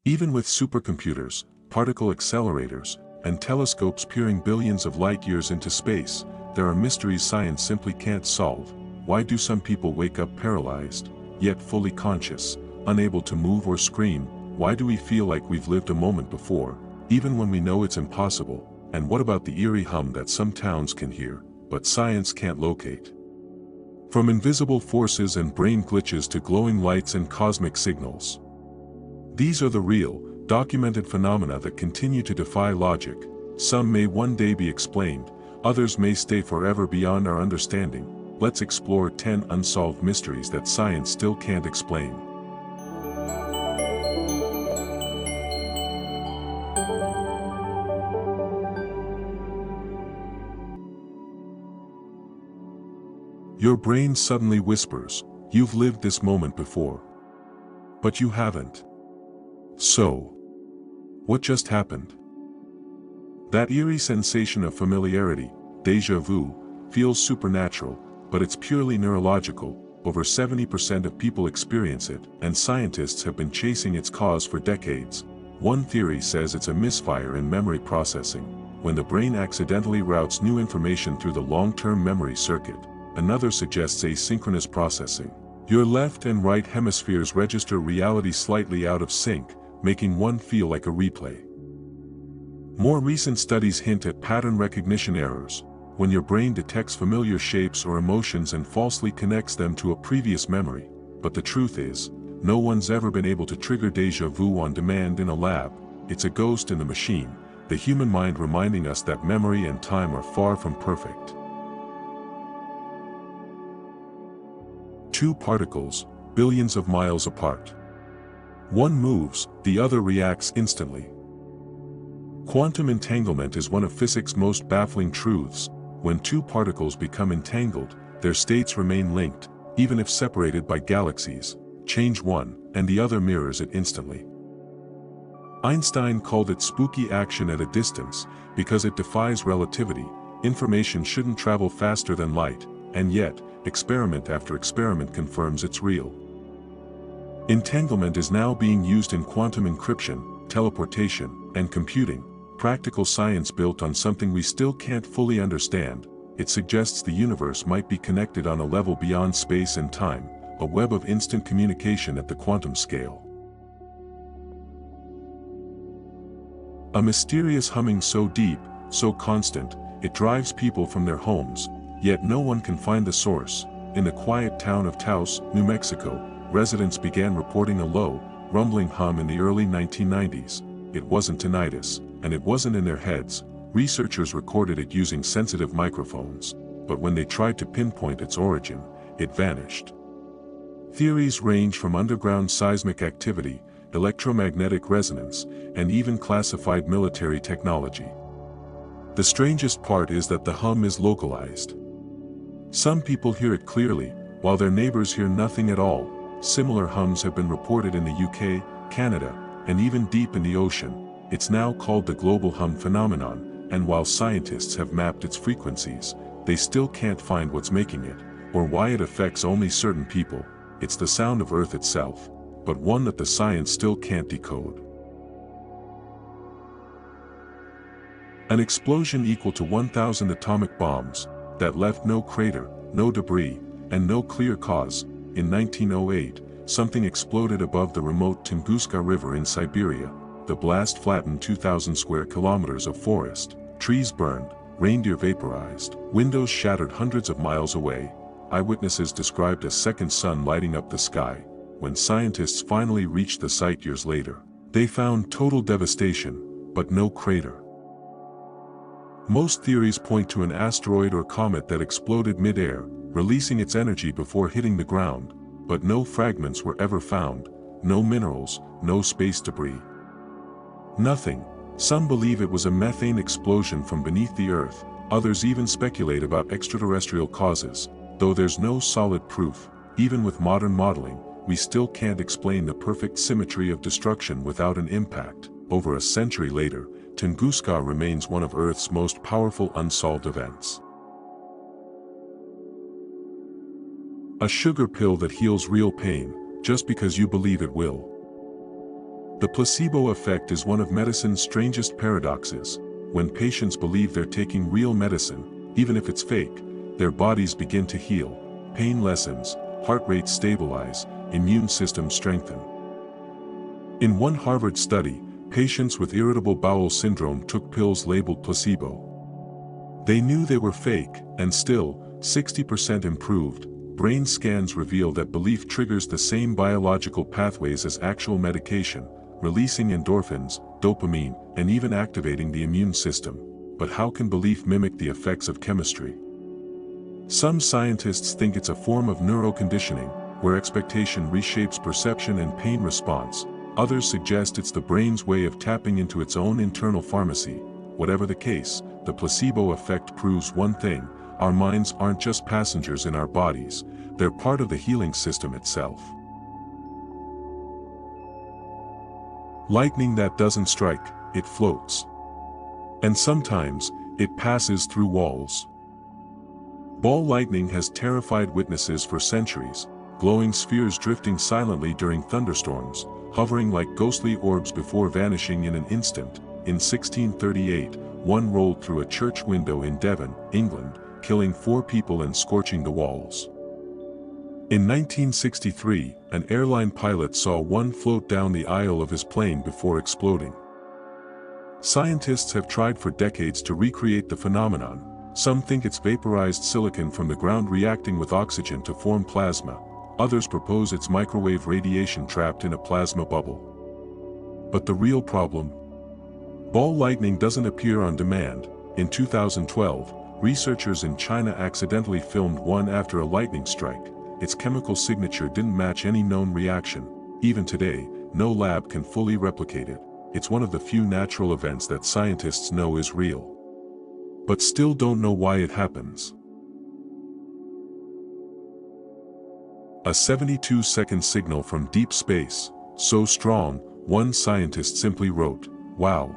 Even with supercomputers, particle accelerators, and telescopes peering billions of light-years into space, there are mysteries science simply can't solve. Why do some people wake up paralyzed, yet fully conscious, unable to move or scream? Why do we feel like we've lived a moment before, even when we know it's impossible? And what about the eerie hum that some towns can hear, but science can't locate? From invisible forces and brain glitches to glowing lights and cosmic signals. These are the real, documented phenomena that continue to defy logic. Some may one day be explained, others may stay forever beyond our understanding. Let's explore 10 unsolved mysteries that science still can't explain. Your brain suddenly whispers, "You've lived this moment before." But you haven't. So, what just happened? That eerie sensation of familiarity, déjà vu, feels supernatural, but it's purely neurological. Over 70% of people experience it, and scientists have been chasing its cause for decades. One theory says it's a misfire in memory processing, when the brain accidentally routes new information through the long-term memory circuit. Another suggests asynchronous processing. Your left and right hemispheres register reality slightly out of sync, making one feel like a replay. More recent studies hint at pattern recognition errors, when your brain detects familiar shapes or emotions and falsely connects them to a previous memory. But the truth is, no one's ever been able to trigger déjà vu on demand in a lab. It's a ghost in the machine, the human mind reminding us that memory and time are far from perfect. Two particles, billions of miles apart. One moves, the other reacts instantly. Quantum entanglement is one of physics' most baffling truths. When two particles become entangled, their states remain linked, even if separated by galaxies. Change one, and the other mirrors it instantly. Einstein called it spooky action at a distance, because it defies relativity. Information shouldn't travel faster than light, and yet, experiment after experiment confirms it's real. Entanglement is now being used in quantum encryption, teleportation, and computing, practical science built on something we still can't fully understand. It suggests the universe might be connected on a level beyond space and time, a web of instant communication at the quantum scale. A mysterious humming so deep, so constant, it drives people from their homes, yet no one can find the source. In the quiet town of Taos, New Mexico, residents began reporting a low, rumbling hum in the early 1990s. It wasn't tinnitus, and it wasn't in their heads. Researchers recorded it using sensitive microphones, but when they tried to pinpoint its origin, it vanished. Theories range from underground seismic activity, electromagnetic resonance, and even classified military technology. The strangest part is that the hum is localized. Some people hear it clearly, while their neighbors hear nothing at all. Similar hums have been reported in the UK, Canada, and even deep in the ocean. It's now called the global hum phenomenon, and while scientists have mapped its frequencies, they still can't find what's making it, or why it affects only certain people. It's the sound of Earth itself, but one that the science still can't decode. An explosion equal to 1,000 atomic bombs, that left no crater, no debris, and no clear cause. In 1908, something exploded above the remote Tunguska River in Siberia. The blast flattened 2,000 square kilometers of forest. Trees burned, reindeer vaporized, windows shattered hundreds of miles away. Eyewitnesses described a second sun lighting up the sky. When scientists finally reached the site years later, they found total devastation, but no crater. Most theories point to an asteroid or comet that exploded mid-air, releasing its energy before hitting the ground, but no fragments were ever found, no minerals, no space debris. Nothing. Some believe it was a methane explosion from beneath the Earth, others even speculate about extraterrestrial causes. Though there's no solid proof, even with modern modeling, we still can't explain the perfect symmetry of destruction without an impact. Over a century later, Tunguska remains one of Earth's most powerful unsolved events. A sugar pill that heals real pain, just because you believe it will. The placebo effect is one of medicine's strangest paradoxes. When patients believe they're taking real medicine, even if it's fake, their bodies begin to heal, pain lessens, heart rates stabilize, immune systems strengthen. In one Harvard study, patients with irritable bowel syndrome took pills labeled placebo. They knew they were fake, and still, 60% improved. Brain scans reveal that belief triggers the same biological pathways as actual medication, releasing endorphins, dopamine, and even activating the immune system. But how can belief mimic the effects of chemistry? Some scientists think it's a form of neuroconditioning, where expectation reshapes perception and pain response. Others suggest it's the brain's way of tapping into its own internal pharmacy. Whatever the case, the placebo effect proves one thing: our minds aren't just passengers in our bodies, they're part of the healing system itself. Lightning that doesn't strike, it floats. And sometimes, it passes through walls. Ball lightning has terrified witnesses for centuries, glowing spheres drifting silently during thunderstorms, hovering like ghostly orbs before vanishing in an instant. In 1638, one rolled through a church window in Devon, England, killing 4 people and scorching the walls. In 1963, an airline pilot saw one float down the aisle of his plane before exploding. Scientists have tried for decades to recreate the phenomenon. Some think it's vaporized silicon from the ground reacting with oxygen to form plasma. Others propose it's microwave radiation trapped in a plasma bubble. But the real problem? Ball lightning doesn't appear on demand. In 2012, researchers in China accidentally filmed one after a lightning strike. Its chemical signature didn't match any known reaction. Even today, no lab can fully replicate it. It's one of the few natural events that scientists know is real, but still don't know why it happens. A 72-second signal from deep space, so strong, one scientist simply wrote, "Wow."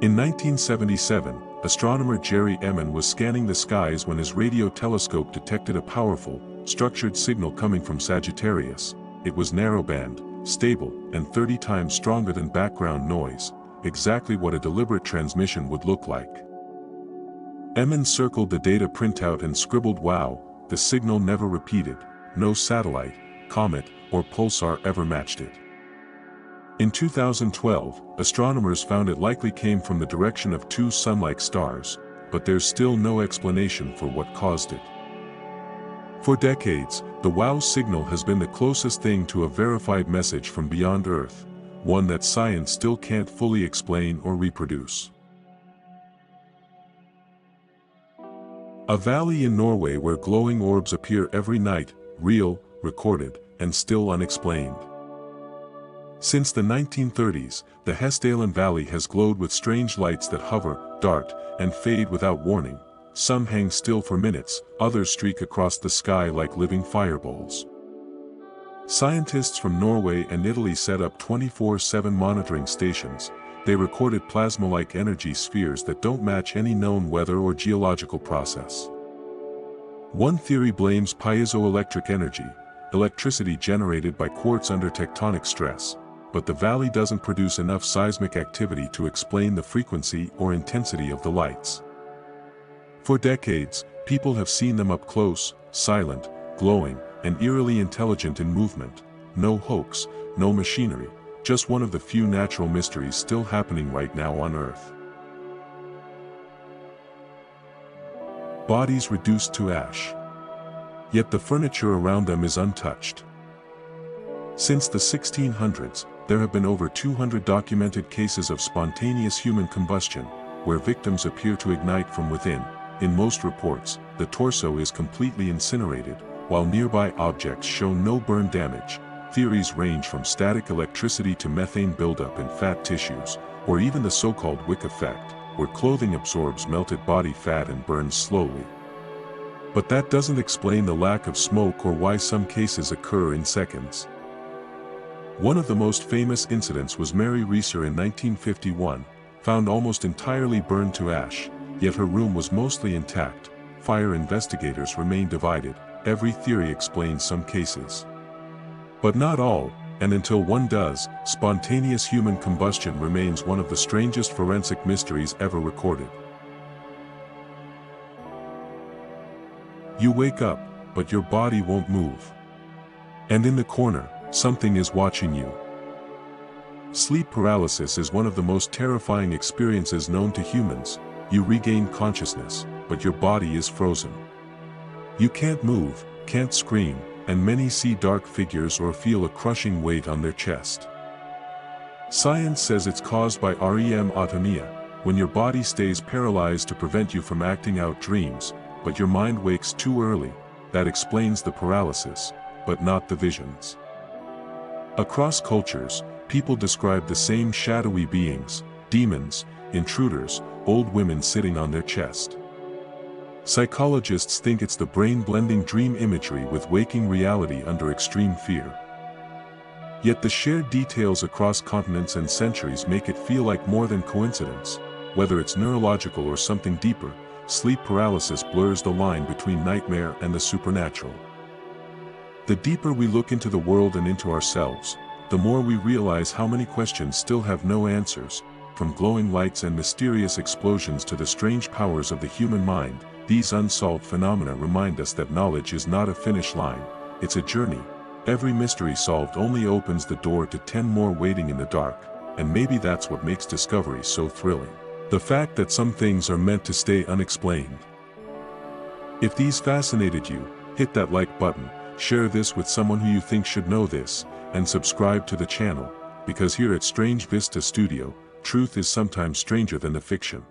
In 1977, astronomer Jerry Eman was scanning the skies when his radio telescope detected a powerful, structured signal coming from Sagittarius. It was narrowband, stable, and 30 times stronger than background noise, exactly what a deliberate transmission would look like. Eman circled the data printout and scribbled, "Wow." The signal never repeated. No satellite, comet, or pulsar ever matched it. In 2012, astronomers found it likely came from the direction of 2 sun-like stars, but there's still no explanation for what caused it. For decades, the WOW signal has been the closest thing to a verified message from beyond Earth, one that science still can't fully explain or reproduce. A valley in Norway where glowing orbs appear every night, real, recorded, and still unexplained. Since the 1930s, the Hessdalen Valley has glowed with strange lights that hover, dart, and fade without warning. Some hang still for minutes, others streak across the sky like living fireballs. Scientists from Norway and Italy set up 24/7 monitoring stations. They recorded plasma-like energy spheres that don't match any known weather or geological process. One theory blames piezoelectric energy, electricity generated by quartz under tectonic stress, but the valley doesn't produce enough seismic activity to explain the frequency or intensity of the lights. For decades, people have seen them up close, silent, glowing, and eerily intelligent in movement. No hoax, no machinery, just one of the few natural mysteries still happening right now on Earth. Bodies reduced to ash. Yet the furniture around them is untouched. Since the 1600s, there have been over 200 documented cases of spontaneous human combustion, where victims appear to ignite from within. In most reports, the torso is completely incinerated, while nearby objects show no burn damage. Theories range from static electricity to methane buildup in fat tissues, or even the so-called wick effect, where clothing absorbs melted body fat and burns slowly. But that doesn't explain the lack of smoke or why some cases occur in seconds. One of the most famous incidents was Mary Reeser in 1951, found almost entirely burned to ash, yet her room was mostly intact. Fire investigators remain divided. Every theory explains some cases, but not all. And until one does, spontaneous human combustion remains one of the strangest forensic mysteries ever recorded. You wake up, but your body won't move. And in the corner, something is watching you. Sleep paralysis is one of the most terrifying experiences known to humans. You regain consciousness, but your body is frozen. You can't move, can't scream, and many see dark figures or feel a crushing weight on their chest. Science says it's caused by REM autonomia, when your body stays paralyzed to prevent you from acting out dreams, but your mind wakes too early. That explains the paralysis, but not the visions. Across cultures, people describe the same shadowy beings, demons, intruders, old women sitting on their chest. Psychologists think it's the brain blending dream imagery with waking reality under extreme fear. Yet the shared details across continents and centuries make it feel like more than coincidence. Whether it's neurological or something deeper, sleep paralysis blurs the line between nightmare and the supernatural. The deeper we look into the world and into ourselves, the more we realize how many questions still have no answers. From glowing lights and mysterious explosions to the strange powers of the human mind, these unsolved phenomena remind us that knowledge is not a finish line, it's a journey. Every mystery solved only opens the door to 10 more waiting in the dark, and maybe that's what makes discovery so thrilling. The fact that some things are meant to stay unexplained. If these fascinated you, hit that like button, share this with someone who you think should know this, and subscribe to the channel, because here at Strange Vista Studio, truth is sometimes stranger than the fiction.